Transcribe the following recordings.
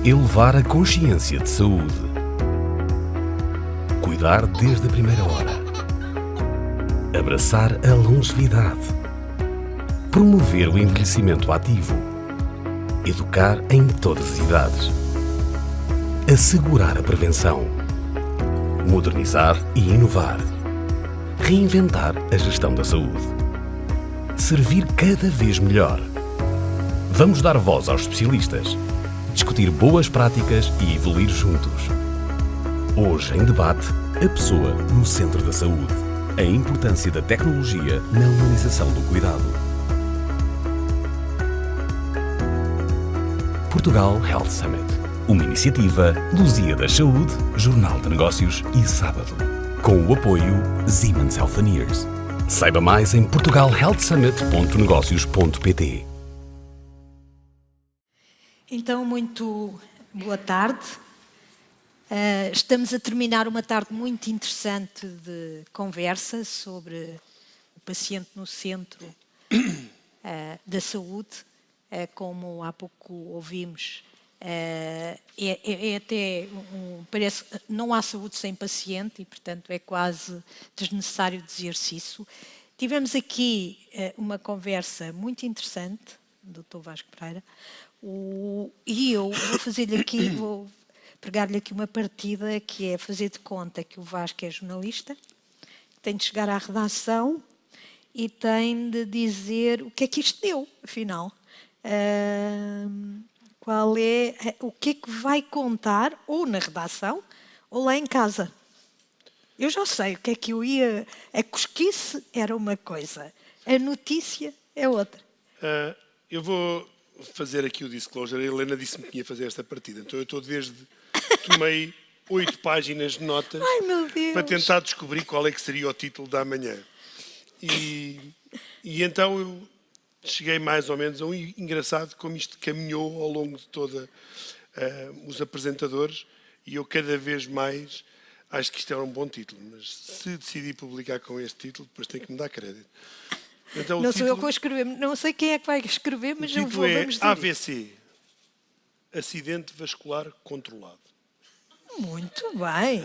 Elevar a consciência de saúde. Cuidar desde a primeira hora. Abraçar a longevidade. Promover o envelhecimento ativo. Educar em todas as idades. Assegurar a prevenção. Modernizar e inovar. Reinventar a gestão da saúde. Servir cada vez melhor. Vamos dar voz aos especialistas, discutir boas práticas e evoluir juntos. Hoje em debate, a pessoa no centro da saúde. A importância da tecnologia na humanização do cuidado. Portugal Health Summit. Uma iniciativa Luzia da Saúde, Jornal de Negócios e Sábado. Com o apoio Siemens Healthineers. Saiba mais em portugalhealthsummit.negocios.pt. Então, muito boa tarde. Estamos a terminar uma tarde muito interessante de conversa sobre o paciente no centro da saúde. Como há pouco ouvimos, parece que não há saúde sem paciente e, portanto, é quase desnecessário dizer-se isso. Tivemos aqui uma conversa muito interessante, Dr. Vasco Pereira, e eu vou pregar-lhe aqui uma partida que é fazer de conta que o Vasco é jornalista, tem de chegar à redação e tem de dizer o que é que isto deu, afinal. O que é que vai contar, ou na redação, ou lá em casa. Eu já sei o que é que eu ia... A cosquice era uma coisa, a notícia é outra. Eu vou fazer aqui o disclosure. A Helena disse-me que ia fazer esta partida, então eu estou tomei 8 páginas de notas. Ai, meu Deus. Para tentar descobrir qual é que seria o título da manhã. E então eu cheguei mais ou menos a um engraçado como isto caminhou ao longo de toda os apresentadores, e eu cada vez mais acho que isto era um bom título, mas se decidi publicar com este título, depois tem que me dar crédito. Então, não sou eu que vou escrever, não sei quem é que vai escrever, mas eu vou, vamos dizer. AVC, acidente vascular controlado. Muito bem.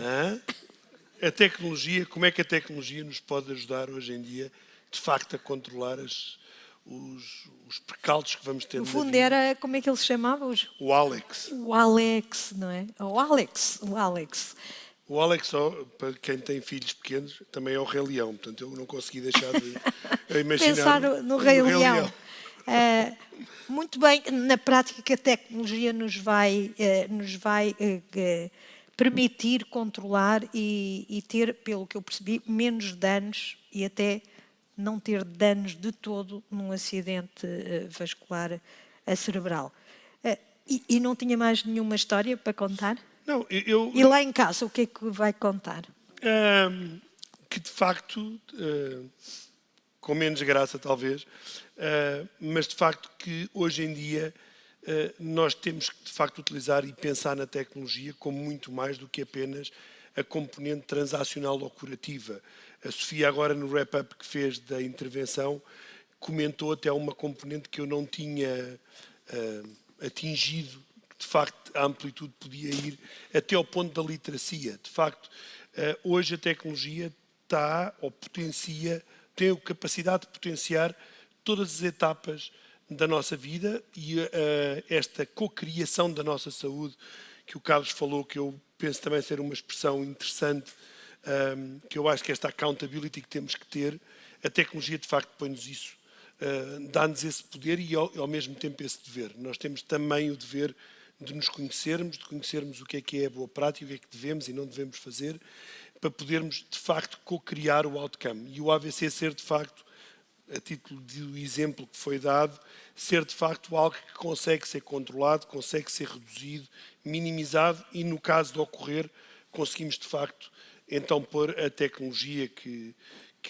A tecnologia, como é que a tecnologia nos pode ajudar hoje em dia, de facto, a controlar os percalços que vamos ter no na fundo vida. era, como é que ele se chamava hoje? O Alex. O Alex, não é? O Alex. O Alex, para quem tem filhos pequenos, também é o Rei Leão. Portanto, eu não consegui deixar de imaginar... Pensar no Rei Leão. Muito bem, na prática a tecnologia nos vai permitir controlar e ter, pelo que eu percebi, menos danos e até não ter danos de todo num acidente vascular cerebral. E não tinha mais nenhuma história para contar? Não, E lá em casa, o que é que vai contar? Que de facto, com menos graça talvez, mas de facto que hoje em dia nós temos que de facto utilizar e pensar na tecnologia como muito mais do que apenas a componente transacional ou curativa. A Sofia agora no wrap-up que fez da intervenção comentou até uma componente que eu não tinha atingido. De facto, a amplitude podia ir até ao ponto da literacia. De facto, hoje a tecnologia tem a capacidade de potenciar todas as etapas da nossa vida e esta cocriação da nossa saúde, que o Carlos falou, que eu penso também ser uma expressão interessante, que eu acho que esta accountability que temos que ter, a tecnologia de facto põe-nos isso, dá-nos esse poder e ao mesmo tempo esse dever. Nós temos também o dever de nos conhecermos, de conhecermos o que é a boa prática, o que é que devemos e não devemos fazer, para podermos, de facto, co-criar o outcome. E o AVC ser, de facto, a título do exemplo que foi dado, ser, de facto, algo que consegue ser controlado, consegue ser reduzido, minimizado e, no caso de ocorrer, conseguimos, de facto, então pôr a tecnologia que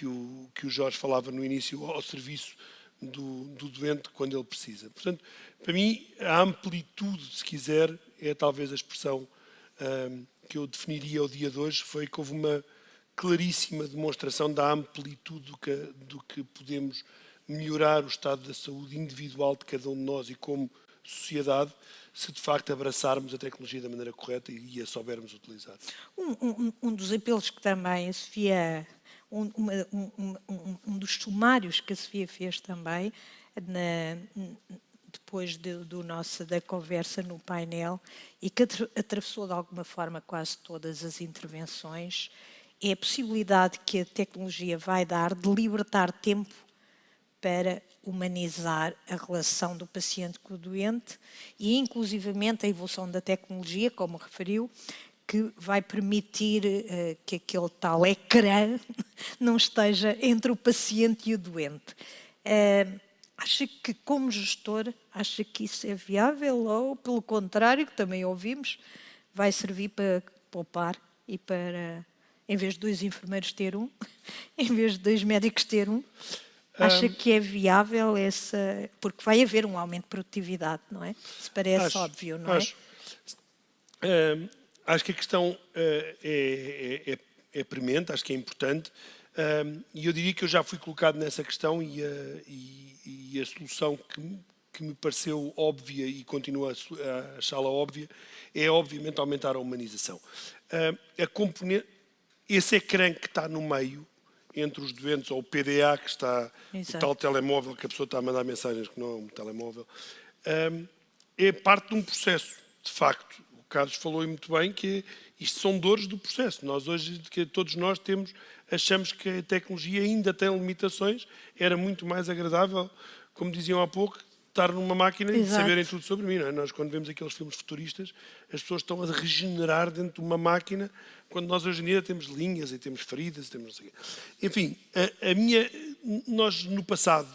o Jorge falava no início ao serviço do doente quando ele precisa. Portanto, para mim, a amplitude, se quiser, é talvez a expressão que eu definiria o dia de hoje, foi que houve uma claríssima demonstração da amplitude do que podemos melhorar o estado da saúde individual de cada um de nós e como sociedade se de facto abraçarmos a tecnologia da maneira correta e a soubermos utilizar. Um dos apelos que também a Sofia, um dos sumários que a Sofia fez também, depois da conversa no painel, e que atravessou de alguma forma quase todas as intervenções, é a possibilidade que a tecnologia vai dar de libertar tempo para humanizar a relação do paciente com o doente e, inclusivamente, a evolução da tecnologia, como referiu, que vai permitir que aquele tal ecrã não esteja entre o paciente e o doente. Acha que, como gestor, acha que isso é viável ou, pelo contrário, que também ouvimos, vai servir para poupar e para, em vez de 2 enfermeiros ter um, em vez de 2 médicos ter um? Acha que é viável essa... Porque vai haver um aumento de produtividade, não é? Isso parece óbvio, não é? Acho que a questão é premente, acho que é importante. E eu diria que eu já fui colocado nessa questão e a solução que me pareceu óbvia e continuo a achá-la óbvia é, obviamente, aumentar a humanização. Esse ecrã que está no meio, entre os doentes, ou o PDA, que está o tal telemóvel que a pessoa está a mandar mensagens que não é um telemóvel, é parte de um processo, de facto. O Carlos falou muito bem que isto são dores do processo. Nós hoje, todos nós achamos que a tecnologia ainda tem limitações. Era muito mais agradável, como diziam há pouco, estar numa máquina e saberem tudo sobre mim. Não é? Nós, quando vemos aqueles filmes futuristas, as pessoas estão a regenerar dentro de uma máquina, quando nós hoje em dia temos linhas e temos feridas e temos não sei o quê. Enfim, nós no passado,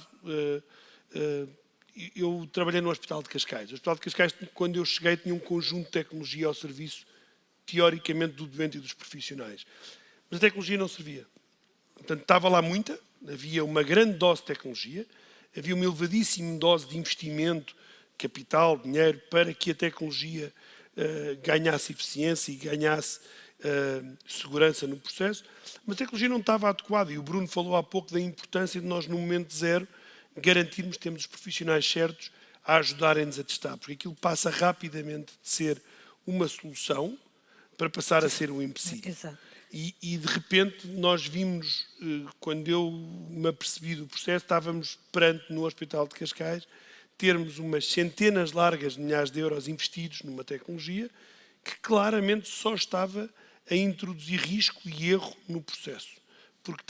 eu trabalhei no Hospital de Cascais. O Hospital de Cascais, quando eu cheguei, tinha um conjunto de tecnologia ao serviço, teoricamente, do doente e dos profissionais. Mas a tecnologia não servia. Portanto, estava lá muita, havia uma grande dose de tecnologia, havia uma elevadíssima dose de investimento, capital, dinheiro, para que a tecnologia ganhasse eficiência e ganhasse segurança no processo, mas a tecnologia não estava adequada. E o Bruno falou há pouco da importância de nós, no momento zero, garantirmos que temos os profissionais certos a ajudarem-nos a testar, porque aquilo passa rapidamente de ser uma solução para passar a ser um empecilho. Exato. E de repente nós vimos, quando eu me apercebi do processo, estávamos perante no Hospital de Cascais, termos umas centenas largas de milhares de euros investidos numa tecnologia que claramente só estava a introduzir risco e erro no processo, porque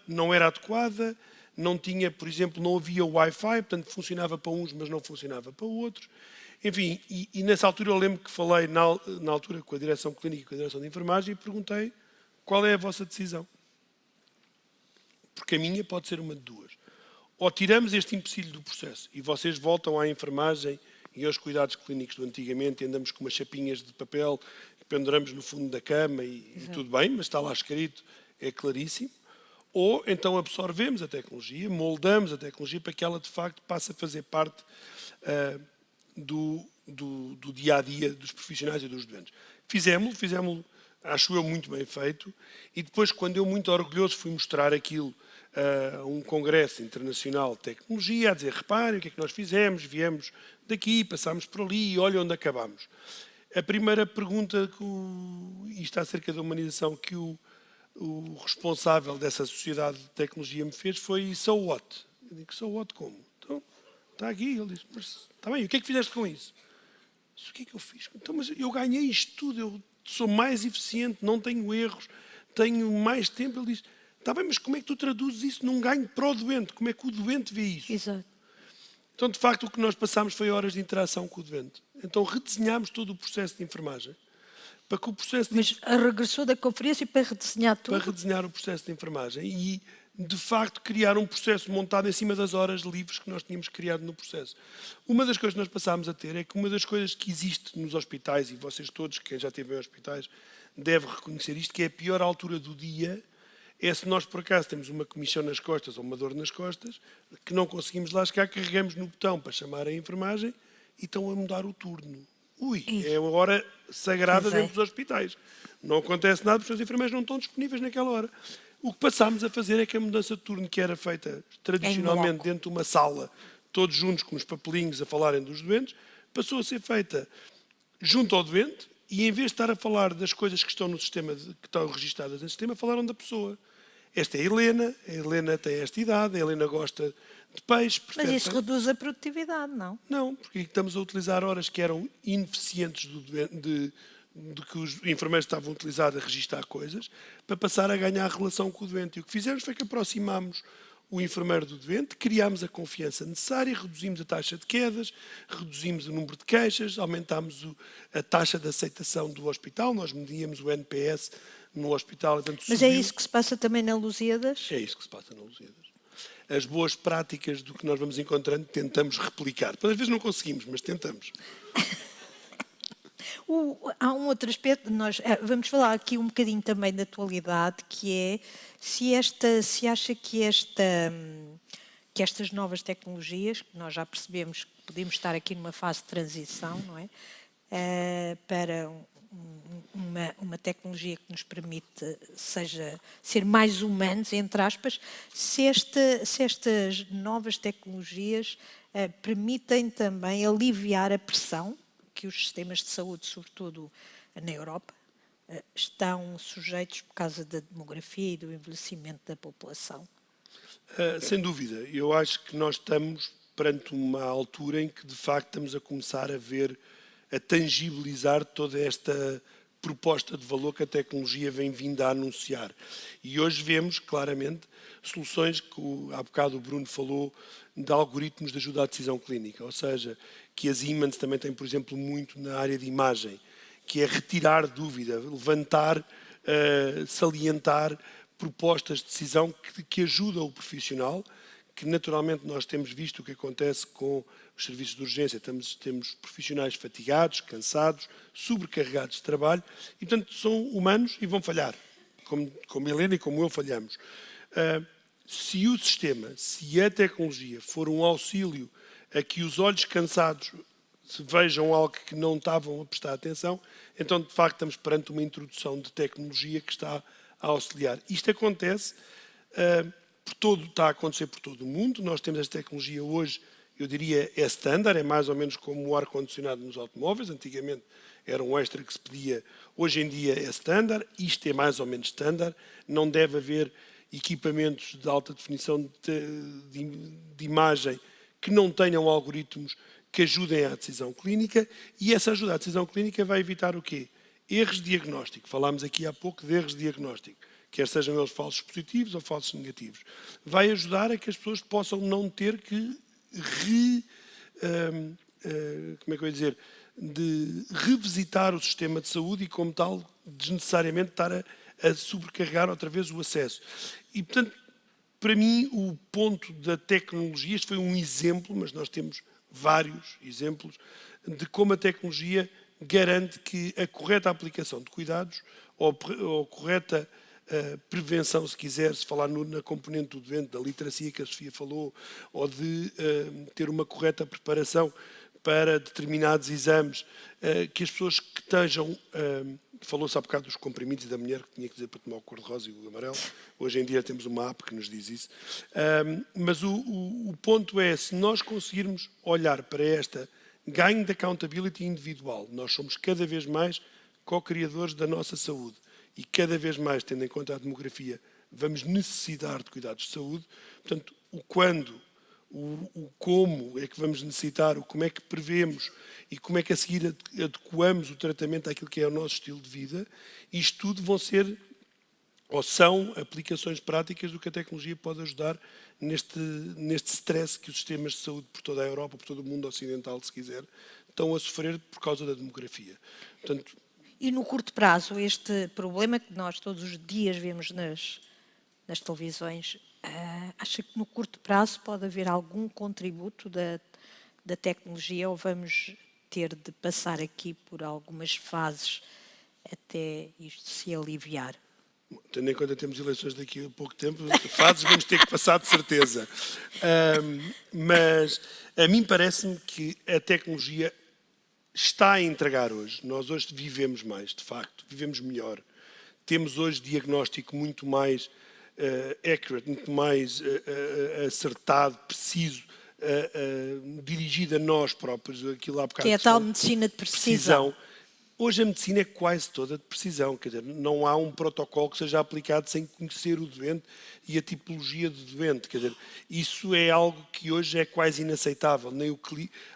não era adequada, não tinha, por exemplo, não havia Wi-Fi, portanto funcionava para uns, mas não funcionava para outros. Enfim, e nessa altura eu lembro que falei na altura com a direção clínica e com a direção de enfermagem e perguntei: qual é a vossa decisão? Porque a minha pode ser uma de duas. Ou tiramos este empecilho do processo e vocês voltam à enfermagem e aos cuidados clínicos do antigamente e andamos com umas chapinhas de papel que penduramos no fundo da cama e tudo bem, mas está lá escrito, é claríssimo. Ou então absorvemos a tecnologia, moldamos a tecnologia para que ela de facto passe a fazer parte do dia-a-dia dos profissionais e dos doentes. Fizemos-lo, acho eu, muito bem feito, e depois, quando eu, muito orgulhoso, fui mostrar aquilo a um congresso internacional de tecnologia, a dizer: reparem o que é que nós fizemos, viemos daqui, passámos por ali e olha onde acabámos. A primeira pergunta, isto acerca da humanização, que o responsável dessa sociedade de tecnologia me fez foi: so what? Eu digo: so what como? Então, está aqui. Ele disse: mas está bem, o que é que fizeste com isso? O que é que eu fiz? Então, mas eu ganhei isto tudo, eu sou mais eficiente, não tenho erros, tenho mais tempo. Ele diz: está bem, mas como é que tu traduzes isso num ganho para o doente? Como é que o doente vê isso? Exato. Então, de facto, o que nós passámos foi horas de interação com o doente. Então, redesenhámos todo o processo de enfermagem. Para que o processo Mas regressou da conferência para redesenhar tudo? Para redesenhar o processo de enfermagem e, de facto, criar um processo montado em cima das horas livres que nós tínhamos criado no processo. Uma das coisas que nós passámos a ter é que uma das coisas que existe nos hospitais, e vocês todos, quem já esteve em hospitais, deve reconhecer isto, que é a pior altura do dia, é se nós, por acaso, temos uma comichão nas costas ou uma dor nas costas, que não conseguimos lá chegar, carregamos no botão para chamar a enfermagem e estão a mudar o turno. É uma hora sagrada dentro dos hospitais. Não acontece nada porque os enfermeiros não estão disponíveis naquela hora. O que passámos a fazer é que a mudança de turno, que era feita tradicionalmente dentro de uma sala, todos juntos com os papelinhos a falarem dos doentes, passou a ser feita junto ao doente e, em vez de estar a falar das coisas que estão no sistema, que estão registadas no sistema, falaram da pessoa. Esta é a Helena tem esta idade, a Helena gosta de peixe. Mas isso reduz a produtividade, não? Não, porque estamos a utilizar horas que eram ineficientes de que os enfermeiros estavam a utilizar a registar coisas, para passar a ganhar relação com o doente. E o que fizemos foi que aproximámos o enfermeiro do doente, criámos a confiança necessária, reduzimos a taxa de quedas, reduzimos o número de queixas, aumentámos a taxa de aceitação do hospital, nós medíamos o NPS no hospital. Portanto, mas subiu. É isso que se passa também na Lusíadas? É isso que se passa na Lusíadas. As boas práticas do que nós vamos encontrando tentamos replicar. Às vezes não conseguimos, mas tentamos. Há um outro aspecto, nós vamos falar aqui um bocadinho também da atualidade, que é se acha que estas novas tecnologias, que nós já percebemos que podemos estar aqui numa fase de transição, não é? Para uma tecnologia que nos permite ser mais humanos, entre aspas, se estas novas tecnologias permitem também aliviar a pressão que os sistemas de saúde, sobretudo na Europa, estão sujeitos por causa da demografia e do envelhecimento da população? Sem dúvida. Eu acho que nós estamos perante uma altura em que, de facto, estamos a começar a tangibilizar toda esta proposta de valor que a tecnologia vem vindo a anunciar. E hoje vemos, claramente, soluções que há bocado o Bruno falou, de algoritmos de ajuda à decisão clínica, ou seja, que as Siemens também têm, por exemplo, muito na área de imagem, que é retirar dúvida, levantar, salientar propostas de decisão que ajudam o profissional, que naturalmente nós temos visto o que acontece com os serviços de urgência. Temos profissionais fatigados, cansados, sobrecarregados de trabalho e, portanto, são humanos e vão falhar, como a Helena e como eu falhamos. Se o sistema, se a tecnologia for um auxílio a que os olhos cansados vejam algo que não estavam a prestar atenção, então, de facto, estamos perante uma introdução de tecnologia que está a auxiliar. Isto acontece, está a acontecer por todo o mundo. Nós temos esta tecnologia hoje, eu diria, é standard, é mais ou menos como o ar-condicionado nos automóveis. Antigamente era um extra que se pedia, hoje em dia é standard. Isto é mais ou menos standard. Não deve haver equipamentos de alta definição de imagem que não tenham algoritmos que ajudem à decisão clínica, e essa ajuda à decisão clínica vai evitar o quê? Erros de diagnóstico. Falámos aqui há pouco de erros de diagnóstico, quer sejam eles falsos positivos ou falsos negativos. Vai ajudar a que as pessoas possam não ter que de revisitar o sistema de saúde e, como tal, desnecessariamente estar a sobrecarregar outra vez o acesso. E, portanto, para mim, o ponto da tecnologia, este foi um exemplo, mas nós temos vários exemplos, de como a tecnologia garante que a correta aplicação de cuidados ou correta prevenção, se quiser, se falar na componente do doente, da literacia que a Sofia falou, ou de ter uma correta preparação para determinados exames, que as pessoas que estejam... Falou-se há bocado dos comprimidos e da mulher que tinha que dizer para tomar o cor-de-rosa e o amarelo. Hoje em dia temos uma app que nos diz isso. Mas o ponto é, se nós conseguirmos olhar para esta ganho de accountability individual, nós somos cada vez mais co-criadores da nossa saúde e cada vez mais, tendo em conta a demografia, vamos necessitar de cuidados de saúde. Portanto, o quando, o como é que vamos necessitar, o como é que prevemos e como é que a seguir adequamos o tratamento àquilo que é o nosso estilo de vida, isto tudo vão ser ou são aplicações práticas do que a tecnologia pode ajudar neste stress que os sistemas de saúde por toda a Europa, por todo o mundo ocidental, se quiser, estão a sofrer por causa da demografia. Portanto, e no curto prazo, este problema que nós todos os dias vemos nas televisões, acha que no curto prazo pode haver algum contributo da tecnologia ou vamos ter de passar aqui por algumas fases até isto se aliviar? Tendo em conta que temos eleições daqui a pouco tempo, fases vamos ter que passar de certeza. Mas a mim parece-me que a tecnologia está a entregar hoje. Nós hoje vivemos mais, de facto, vivemos melhor. Temos hoje diagnóstico muito mais accurate, muito mais acertado, preciso, dirigida a nós próprios, aquilo há bocado Que é a tal medicina de precisão. Hoje a medicina é quase toda de precisão, quer dizer, não há um protocolo que seja aplicado sem conhecer o doente e a tipologia do doente, quer dizer, isso é algo que hoje é quase inaceitável. Nem o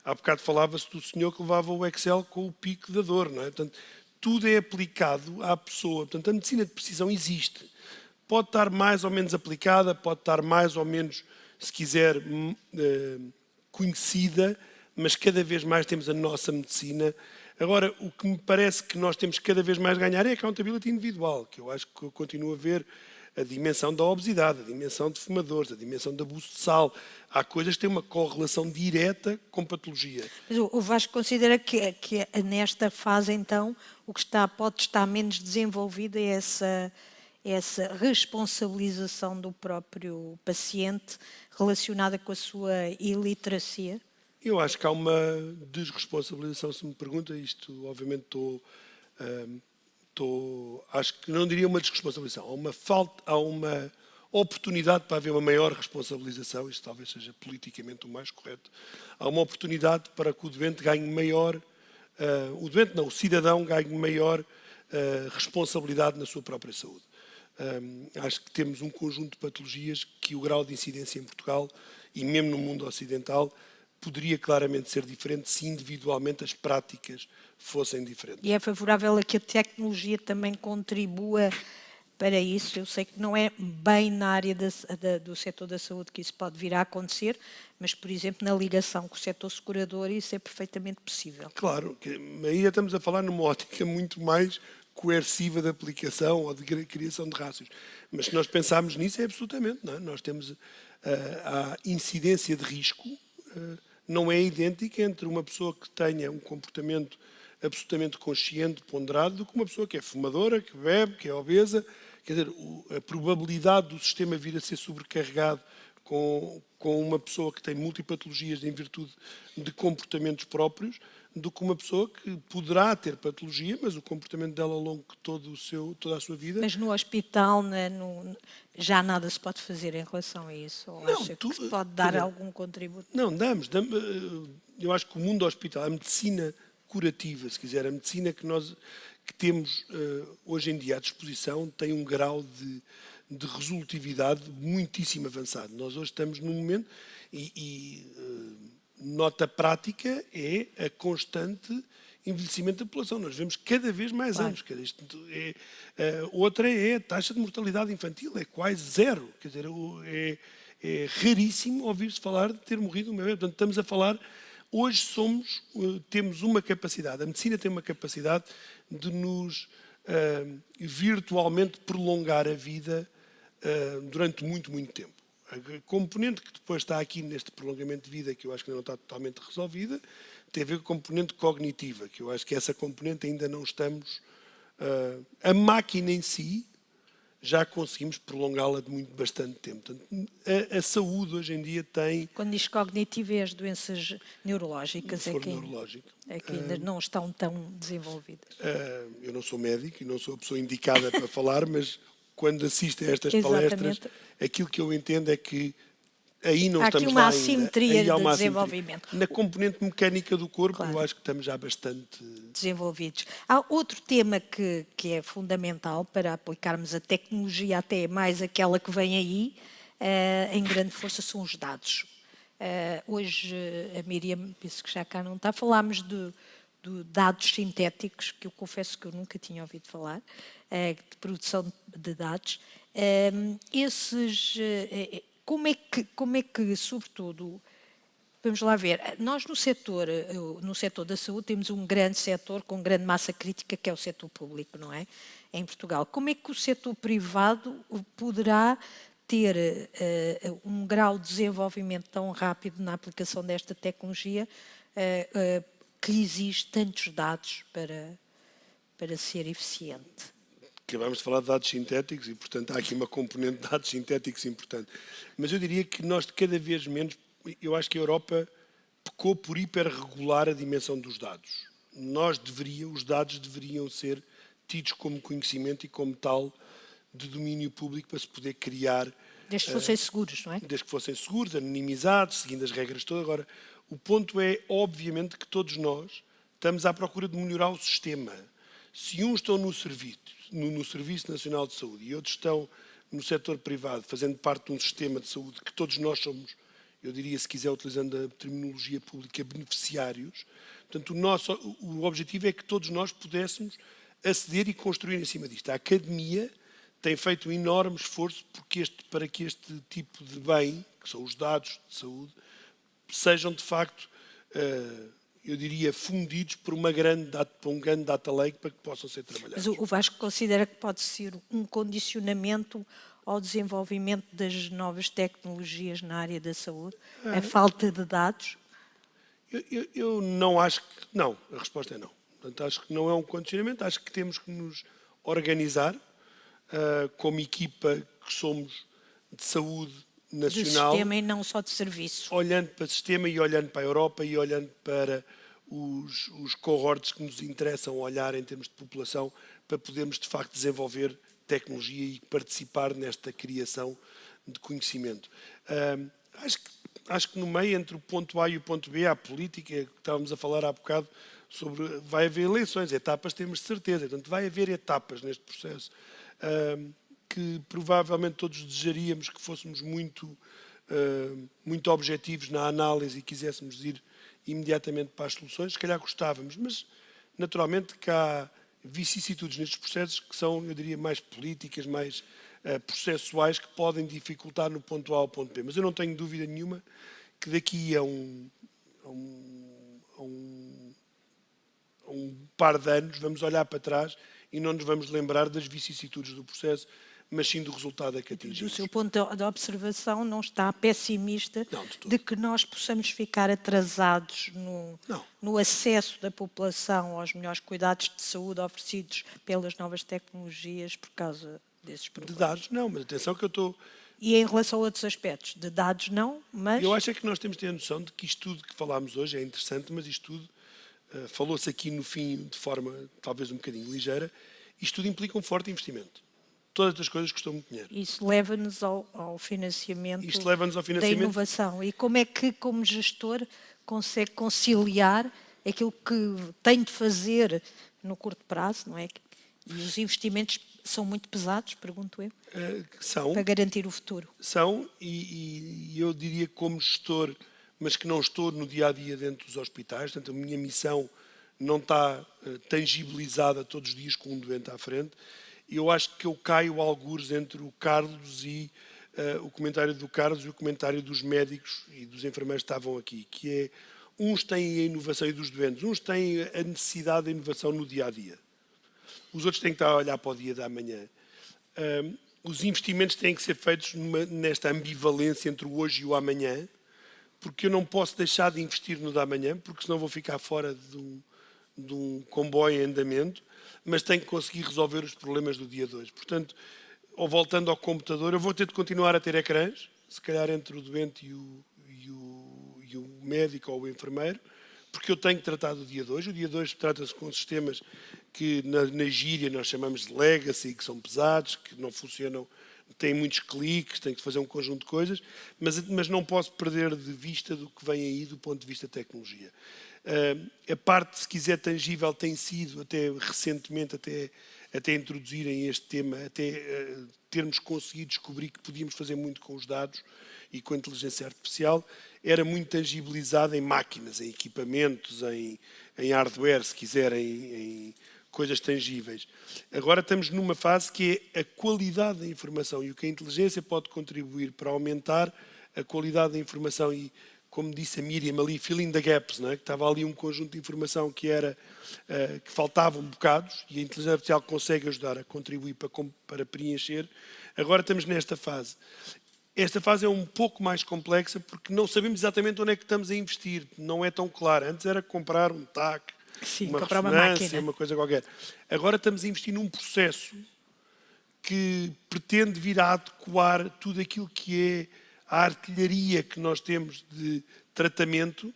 há bocado falava-se do senhor que levava o Excel com o pico da dor, não é? Portanto, tudo é aplicado à pessoa. Portanto, a medicina de precisão existe. Pode estar mais ou menos aplicada, pode estar mais ou menos, se quiser, conhecida, mas cada vez mais temos a nossa medicina. Agora, o que me parece que nós temos cada vez mais a ganhar é a accountability individual, que eu acho que eu continuo a ver a dimensão da obesidade, a dimensão de fumadores, a dimensão de abuso de sal. Há coisas que têm uma correlação direta com patologia. Mas o Vasco considera que nesta fase, então, o que pode estar menos desenvolvido é essa responsabilização do próprio paciente relacionada com a sua iliteracia? Eu acho que há uma desresponsabilização, se me pergunta isto, obviamente acho que não diria uma desresponsabilização, há uma oportunidade para haver uma maior responsabilização, isto talvez seja politicamente o mais correto, há uma oportunidade para que o doente ganhe maior, o cidadão ganhe maior responsabilidade na sua própria saúde. Acho que temos um conjunto de patologias que o grau de incidência em Portugal e mesmo no mundo ocidental poderia claramente ser diferente se individualmente as práticas fossem diferentes. E é favorável a que a tecnologia também contribua para isso? Eu sei que não é bem na área do setor da saúde que isso pode vir a acontecer, mas, por exemplo, na ligação com o setor segurador, isso é perfeitamente possível. Claro, aí já estamos a falar numa ótica muito mais coerciva de aplicação ou de criação de rácios. Mas se nós pensarmos nisso, é absolutamente. Não é? Nós temos a incidência de risco, não é idêntica entre uma pessoa que tenha um comportamento absolutamente consciente, ponderado, do que uma pessoa que é fumadora, que bebe, que é obesa. Quer dizer, a probabilidade do sistema vir a ser sobrecarregado com uma pessoa que tem multipatologias em virtude de comportamentos próprios, do que uma pessoa que poderá ter patologia, mas o comportamento dela ao longo de toda a sua vida... Mas no hospital já nada se pode fazer em relação a isso? Ou acha que se pode dar algum contributo? Não, damos. Eu acho que o mundo hospitalar, a medicina curativa, se quiser, a medicina que temos hoje em dia à disposição, tem um grau de resolutividade muitíssimo avançado. Nós hoje estamos num momento nota prática é a constante envelhecimento da população. Nós vemos cada vez mais anos. Outra é a taxa de mortalidade infantil, é quase zero. Quer dizer, é raríssimo ouvir-se falar de ter morrido uma vez. Portanto, estamos a falar... Hoje temos uma capacidade, a medicina tem uma capacidade de nos virtualmente prolongar a vida durante muito, muito tempo. A componente que depois está aqui neste prolongamento de vida, que eu acho que ainda não está totalmente resolvida, tem a ver com a componente cognitiva, que eu acho que essa componente ainda não estamos... a máquina em si, já conseguimos prolongá-la de bastante tempo. Portanto, a saúde hoje em dia tem... Quando diz cognitivo é as doenças neurológicas, é que ainda não estão tão desenvolvidas. Eu não sou médico e não sou a pessoa indicada para falar, mas quando assisto a estas palestras, aquilo que eu entendo é que aí não estamos lá ainda. Há aqui uma assimetria de desenvolvimento. Na componente mecânica do corpo, eu acho que estamos já bastante... desenvolvidos. Há outro tema que é fundamental para aplicarmos a tecnologia, até mais aquela que vem aí, em grande força, são os dados. Hoje, a Miriam, penso que já cá não está, falámos de dados sintéticos, que eu confesso que eu nunca tinha ouvido falar, de produção de dados. Como é que, sobretudo, vamos lá ver, nós no setor da saúde temos um grande setor com grande massa crítica, que é o setor público, não é? Em Portugal. Como é que o setor privado poderá ter um grau de desenvolvimento tão rápido na aplicação desta tecnologia que exige tantos dados para ser eficiente? Acabámos de falar de dados sintéticos e, portanto, há aqui uma componente de dados sintéticos importante. Mas eu diria que nós, cada vez menos, eu acho que a Europa pecou por hiperregular a dimensão dos dados. Os dados deveriam ser tidos como conhecimento e como tal de domínio público para se poder criar Desde que fossem seguros, não é? Desde que fossem seguros, anonimizados, seguindo as regras todas. Agora, o ponto é, obviamente, que todos nós estamos à procura de melhorar o sistema. Se uns estão no Serviço Nacional de Saúde e outros estão no setor privado, fazendo parte de um sistema de saúde que todos nós somos, eu diria, se quiser, utilizando a terminologia pública, beneficiários. Portanto, o objetivo é que todos nós pudéssemos aceder e construir em cima disto. A academia tem feito um enorme esforço para que este tipo de bem, que são os dados de saúde, sejam de facto, eu diria, fundidos por um grande data lake para que possam ser trabalhados. Mas o Vasco considera que pode ser um condicionamento ao desenvolvimento das novas tecnologias na área da saúde? A falta de dados? Eu não acho que... Não, a resposta é não. Portanto, acho que não é um condicionamento, acho que temos que nos organizar como equipa que somos de saúde nacional. De sistema e não só de serviços. Olhando para o sistema e olhando para a Europa e olhando para os cohortes que nos interessam olhar em termos de população para podermos, de facto, desenvolver tecnologia e participar nesta criação de conhecimento. Acho que no meio, entre o ponto A e o ponto B, há a política, que estávamos a falar há bocado, sobre vai haver eleições, etapas temos de certeza. Portanto, vai haver etapas neste processo que provavelmente todos desejaríamos que fôssemos muito objetivos na análise e quiséssemos ir imediatamente para as soluções. Se calhar gostávamos, mas naturalmente que há vicissitudes nestes processos que são, eu diria, mais políticas, mais processuais, que podem dificultar no ponto A ao ponto B. Mas eu não tenho dúvida nenhuma que daqui a um par de anos vamos olhar para trás e não nos vamos lembrar das vicissitudes do processo, mas sim do resultado a que atingimos. Do seu ponto de observação, não está pessimista de que nós possamos ficar atrasados no acesso da população aos melhores cuidados de saúde oferecidos pelas novas tecnologias por causa desses problemas? De dados, não, mas atenção que eu estou... E em relação a outros aspectos? De dados, não, mas... Eu acho é que nós temos de ter a noção de que isto tudo que falámos hoje é interessante, mas isto tudo, falou-se aqui no fim de forma talvez um bocadinho ligeira, isto tudo implica um forte investimento. Todas as coisas custam muito dinheiro. Isso leva-nos ao financiamento, da inovação. E como é que, como gestor, consegue conciliar aquilo que tem de fazer no curto prazo, não é? E os investimentos são muito pesados, pergunto eu, para garantir o futuro. São, e eu diria como gestor, mas que não estou no dia-a-dia dentro dos hospitais, portanto a minha missão não está tangibilizada todos os dias com um doente à frente. Eu acho que eu caio algures entre o Carlos e o comentário do Carlos e o comentário dos médicos e dos enfermeiros que estavam aqui, que é, uns têm a inovação e dos doentes, uns têm a necessidade da inovação no dia-a-dia. Os outros têm que estar a olhar para o dia da manhã. Os investimentos têm que ser feitos nesta ambivalência entre o hoje e o amanhã, porque eu não posso deixar de investir no da manhã, porque senão vou ficar fora de um comboio em andamento, mas tenho que conseguir resolver os problemas do dia de hoje. Portanto, ou voltando ao computador, eu vou ter de continuar a ter ecrãs, se calhar entre o doente e o médico ou o enfermeiro, porque eu tenho que tratar do dia de hoje. O dia de hoje trata-se com sistemas que na gíria nós chamamos de legacy, que são pesados, que não funcionam, têm muitos cliques, tenho que fazer um conjunto de coisas, mas não posso perder de vista do que vem aí do ponto de vista da tecnologia. A parte, se quiser, tangível tem sido, até recentemente, até introduzirem este tema, até termos conseguido descobrir que podíamos fazer muito com os dados e com a inteligência artificial, era muito tangibilizado em máquinas, em equipamentos, em hardware, se quiserem, em coisas tangíveis. Agora estamos numa fase que é a qualidade da informação e o que a inteligência pode contribuir para aumentar a qualidade da informação e, como disse a Miriam ali, filling the gaps, não é? Que estava ali um conjunto de informação que faltavam bocados e a inteligência artificial consegue ajudar a contribuir para preencher. Agora estamos nesta fase. Esta fase é um pouco mais complexa porque não sabemos exatamente onde é que estamos a investir. Não é tão claro. Antes era comprar um TAC, uma ressonância, uma coisa qualquer. Agora estamos a investir num processo que pretende vir a adequar tudo aquilo que é a artilharia que nós temos de tratamento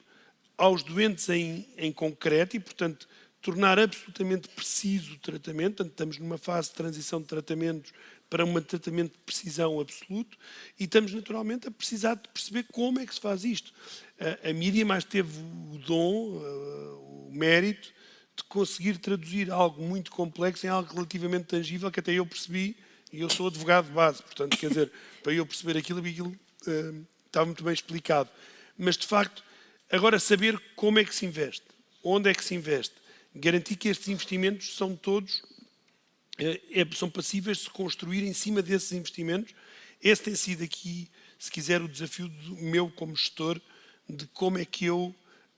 aos doentes em concreto e, portanto, tornar absolutamente preciso o tratamento. Portanto, estamos numa fase de transição de tratamentos para um tratamento de precisão absoluto e estamos naturalmente a precisar de perceber como é que se faz isto. A Miriam mais teve o dom, o mérito de conseguir traduzir algo muito complexo em algo relativamente tangível que até eu percebi, e eu sou advogado de base, portanto, quer dizer, para eu perceber aquilo estava muito bem explicado. Mas, de facto, agora saber como é que se investe, onde é que se investe, garantir que estes investimentos são todos, são passíveis de se construir em cima desses investimentos. Esse tem sido aqui, se quiser, o desafio meu como gestor, de como é que eu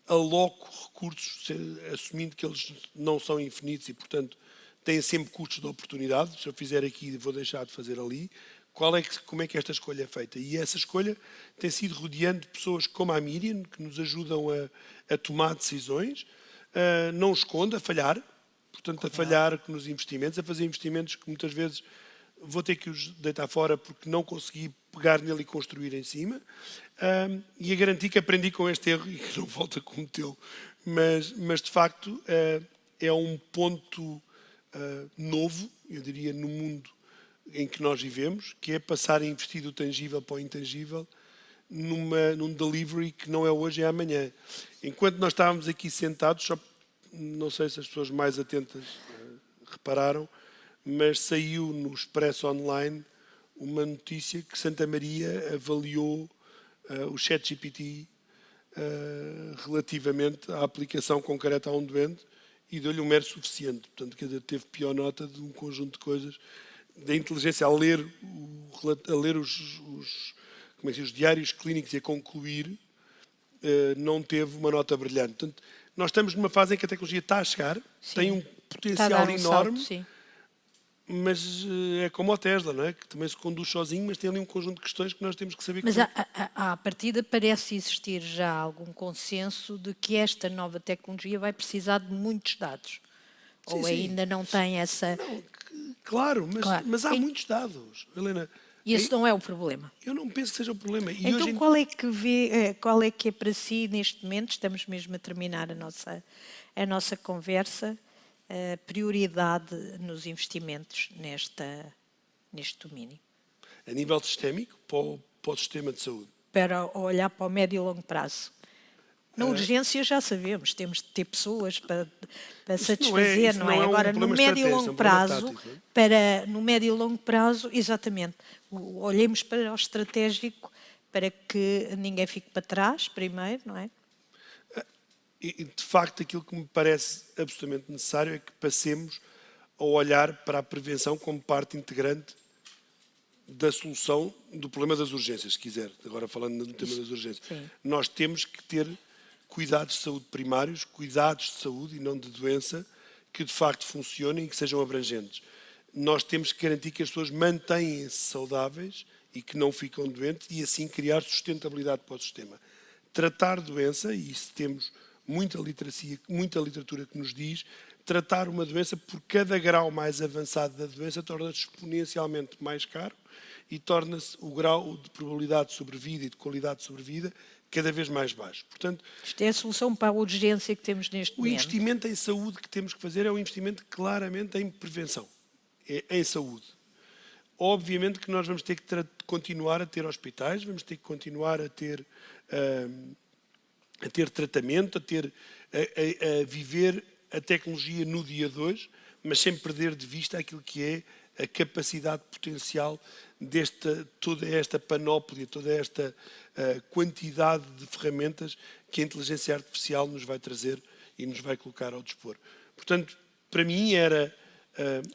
aloco recursos, assumindo que eles não são infinitos e, portanto, têm sempre custos de oportunidade. Se eu fizer aqui, vou deixar de fazer ali. Como é que esta escolha é feita? E essa escolha tem sido rodeando pessoas como a Miriam, que nos ajudam a tomar decisões, não esconde, a falhar, portanto, a falhar nos investimentos, a fazer investimentos que muitas vezes vou ter que os deitar fora porque não consegui pegar nele e construir em cima, e a garantir que aprendi com este erro e que não volto a cometê-lo. Mas de facto, é um ponto novo, eu diria, no mundo em que nós vivemos, que é passar a investir do tangível para o intangível num delivery que não é hoje, é amanhã. Enquanto nós estávamos aqui sentados, não sei se as pessoas mais atentas repararam, mas saiu no Expresso Online uma notícia que Santa Maria avaliou o ChatGPT relativamente à aplicação concreta a um doente e deu-lhe um mero suficiente. Portanto, quer dizer, teve pior nota de um conjunto de coisas da inteligência a ler os diários clínicos e a concluir, não teve uma nota brilhante. Portanto, nós estamos numa fase em que a tecnologia está a chegar, sim, tem um potencial enorme, salto, mas é como a Tesla, não é? Que também se conduz sozinho, mas tem ali um conjunto de questões que nós temos que saber. Mas à partida parece existir já algum consenso de que esta nova tecnologia vai precisar de muitos dados. Sim, ou sim. ainda não tem essa... Não, claro, mas há muitos dados, Helena. E esse não é o problema. Eu não penso que seja o problema. E então, hoje qual é que é para si, neste momento, estamos mesmo a terminar a nossa conversa, a prioridade nos investimentos neste domínio? A nível sistémico, para o sistema de saúde. Para olhar para o médio e longo prazo. Na urgência já sabemos, temos de ter pessoas para satisfazer, não é? Agora, no médio e longo prazo, no médio e longo prazo, exatamente, olhemos para o estratégico para que ninguém fique para trás, primeiro, não é? E, de facto, aquilo que me parece absolutamente necessário é que passemos a olhar para a prevenção como parte integrante da solução do problema das urgências, se quiser. Agora, falando no tema das urgências. Sim. Nós temos que ter cuidados de saúde primários, cuidados de saúde e não de doença, que de facto funcionem e que sejam abrangentes. Nós temos que garantir que as pessoas mantenham-se saudáveis e que não ficam doentes e assim criar sustentabilidade para o sistema. Tratar doença, e isso temos muita literacia, muita literatura que nos diz, tratar uma doença por cada grau mais avançado da doença torna-se exponencialmente mais caro e torna-se o grau de probabilidade de sobrevida e de qualidade de sobrevida cada vez mais baixo. Portanto, isto é a solução para a urgência que temos neste momento. O investimento em saúde que temos que fazer é um investimento claramente em prevenção, em saúde. Obviamente que nós vamos ter que continuar a ter hospitais, vamos ter que continuar a ter tratamento, a viver a tecnologia no dia de hoje, mas sem perder de vista aquilo que é a capacidade potencial toda esta panóplia, toda esta quantidade de ferramentas que a inteligência artificial nos vai trazer e nos vai colocar ao dispor. Portanto, para mim era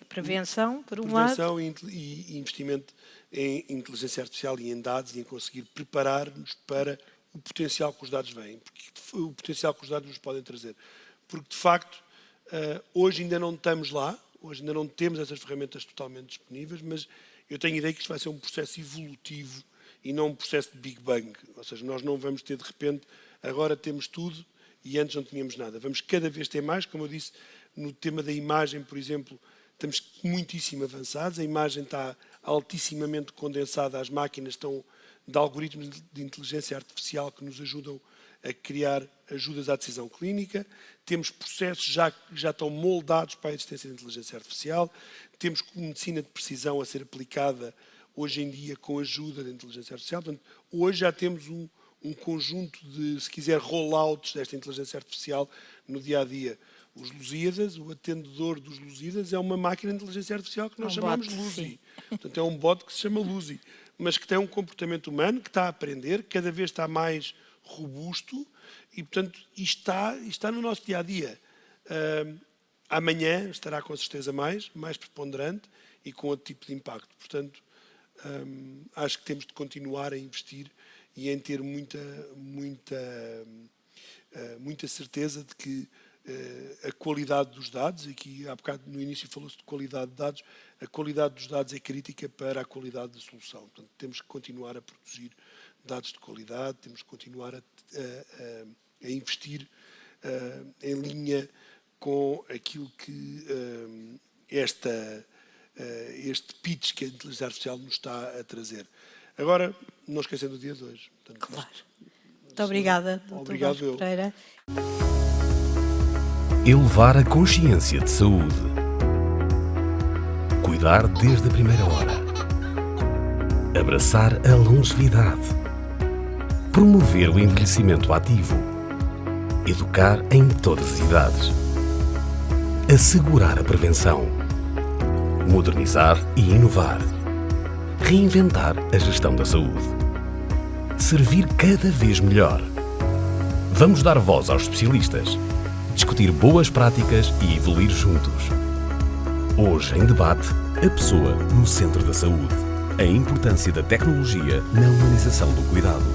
prevenção, por um lado, e investimento em inteligência artificial e em dados e em conseguir preparar-nos para o potencial que os dados vêm, o potencial que os dados nos podem trazer. Porque, de facto, hoje ainda não estamos lá, hoje ainda não temos essas ferramentas totalmente disponíveis, mas eu tenho a ideia que isto vai ser um processo evolutivo e não um processo de Big Bang. Ou seja, nós não vamos ter, de repente, agora temos tudo e antes não tínhamos nada. Vamos cada vez ter mais, como eu disse, no tema da imagem, por exemplo, estamos muitíssimo avançados, a imagem está altissimamente condensada, as máquinas estão de algoritmos de inteligência artificial que nos ajudam a criar ajudas à decisão clínica, temos processos que já estão moldados para a existência da inteligência artificial, temos medicina de precisão a ser aplicada hoje em dia com a ajuda da inteligência artificial. Portanto, hoje já temos um conjunto de, se quiser, rollouts desta inteligência artificial no dia-a-dia. Os Lusíadas, o atendedor dos Lusíadas é uma máquina de inteligência artificial que nós chamamos Luzi. Portanto, é um bot que se chama Luzi, mas que tem um comportamento humano, que está a aprender, cada vez está mais robusto e, portanto, está no nosso dia-a-dia. Amanhã estará com certeza mais preponderante e com outro tipo de impacto. Portanto, acho que temos de continuar a investir e em ter muita certeza de que a qualidade dos dados, aqui há bocado no início falou-se de qualidade de dados, a qualidade dos dados é crítica para a qualidade da solução. Portanto, temos que continuar a produzir dados de qualidade, temos que continuar a investir em linha com aquilo que este pitch que a inteligência artificial nos está a trazer. Agora, não esquecendo o dia de hoje. Portanto, claro. Muito obrigada, Dr. Obrigado, Vasco Pereira. Elevar a consciência de saúde. Cuidar desde a primeira hora. Abraçar a longevidade. Promover o envelhecimento ativo. Educar em todas as idades. Assegurar a prevenção. Modernizar e inovar. Reinventar a gestão da saúde. Servir cada vez melhor. Vamos dar voz aos especialistas. Discutir boas práticas e evoluir juntos. Hoje em debate, a pessoa no centro da saúde. A importância da tecnologia na humanização do cuidado.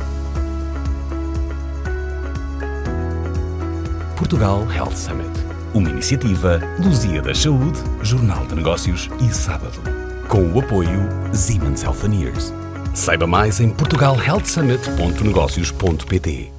Portugal Health Summit. Uma iniciativa Lusíadas Saúde, Jornal de Negócios e Sábado. Com o apoio Siemens Healthineers. Saiba mais em portugalhealthsummit.negócios.pt.